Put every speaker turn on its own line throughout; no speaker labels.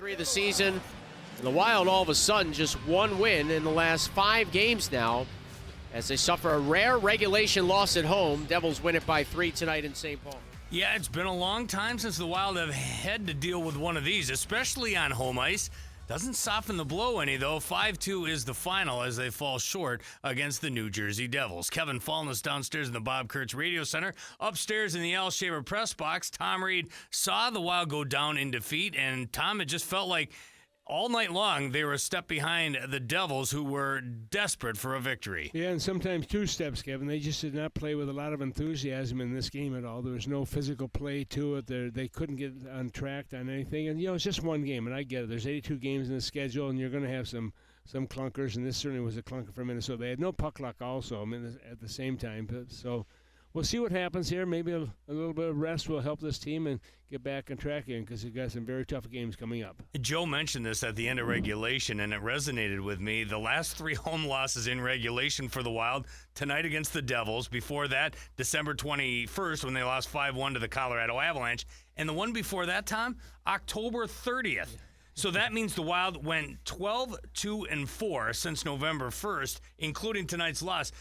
3 of the season. The Wild all of a sudden just one win in the last 5 games now as they suffer a rare regulation loss at home. Devils win it by 3 tonight in St. Paul.
Yeah, it's been a long time since the Wild have had to deal with one of these, especially on home ice. Doesn't soften the blow any, though. 5-2 is the final as they fall short against the New Jersey Devils. Kevin Falness downstairs in the Bob Kurtz Radio Center. Upstairs in the Al Shaver press box, Tom Reid saw the Wild go down in defeat, and Tom, it just felt like all night long they were a step behind the Devils, who were desperate for a victory.
Yeah, and sometimes 2 steps, Kevin. They just did not play with a lot of enthusiasm in this game at all. There was no physical play to it. They couldn't get on track on anything. And, it's just one game, and I get it. There's 82 games in the schedule, and you're going to have some clunkers, and this certainly was a clunker for Minnesota. They had no puck luck also at the same time. So we'll see what happens here. Maybe a little bit of rest will help this team and get back on track again, because they've got some very tough games coming up.
Joe mentioned this at the end of regulation, and it resonated with me. The last 3 home losses in regulation for the Wild, tonight against the Devils. Before that, December 21st, when they lost 5-1 to the Colorado Avalanche. And the one before that, Tom, October 30th. So that means the Wild went 12-2-4 since November 1st, including tonight's loss.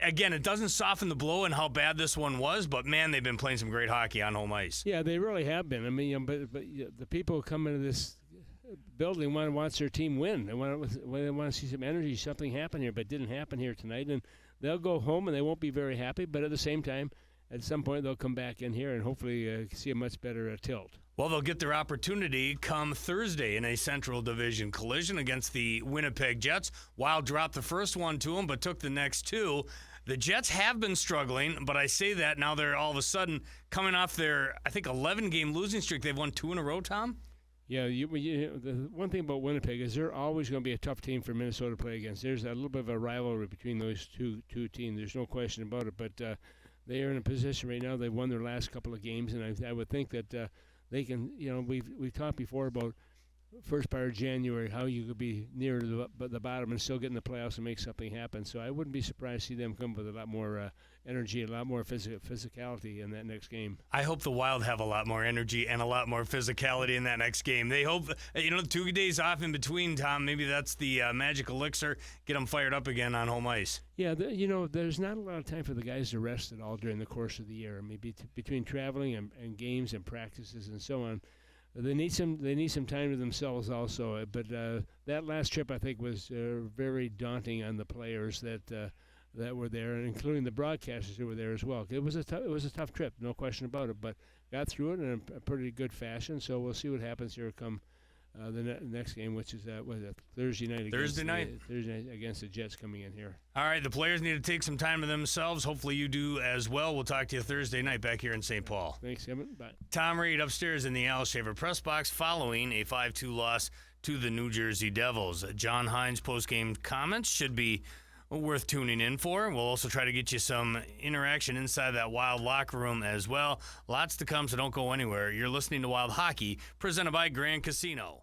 Again, it doesn't soften the blow in how bad this one was, but, man, they've been playing some great hockey on home ice.
Yeah, they really have been. I mean, but the people who come into this building want their team win. They want to see some energy, something happen here, but it didn't happen here tonight. And they'll go home, and they won't be very happy, but at the same time, at some point they'll come back in here and hopefully see a much better tilt.
Well, they'll get their opportunity come Thursday in a Central Division collision against the Winnipeg Jets. Wild dropped the first one to them, but took the next 2. The Jets have been struggling, but I say that now they're all of a sudden coming off their, I think, 11-game losing streak. They've won 2 in a row, Tom?
Yeah, the one thing about Winnipeg is they're always going to be a tough team for Minnesota to play against. There's a little bit of a rivalry between those two teams. There's no question about it, but they are in a position right now. They've won their last couple of games, and I would think that they can, we've talked before about first part of January, how you could be near the bottom and still get in the playoffs and make something happen. So I wouldn't be surprised to see them come with a lot more energy, a lot more physicality in that next game.
I hope the Wild have a lot more energy and a lot more physicality in that next game. They hope, 2 days off in between, Tom, maybe that's the magic elixir, get them fired up again on home ice.
Yeah, there's not a lot of time for the guys to rest at all during the course of the year. I mean, between traveling and games and practices and so on, they need some time to themselves also. But that last trip, I think, was very daunting on the players that were there, and including the broadcasters who were there as well. It was a tough trip, no question about it. But got through it in a pretty good fashion. So we'll see what happens here come the next game, which is Thursday night. Thursday night against the Jets coming in here.
All right, the players need to take some time to themselves. Hopefully you do as well. We'll talk to you Thursday night back here in St. Paul.
Thanks, Kevin. Bye.
Tom Reid upstairs in the Al Shaver press box following a 5-2 loss to the New Jersey Devils. John Hines' postgame comments should be worth tuning in for. We'll also try to get you some interaction inside that Wild locker room as well. Lots to come, so don't go anywhere. You're listening to Wild Hockey, presented by Grand Casino.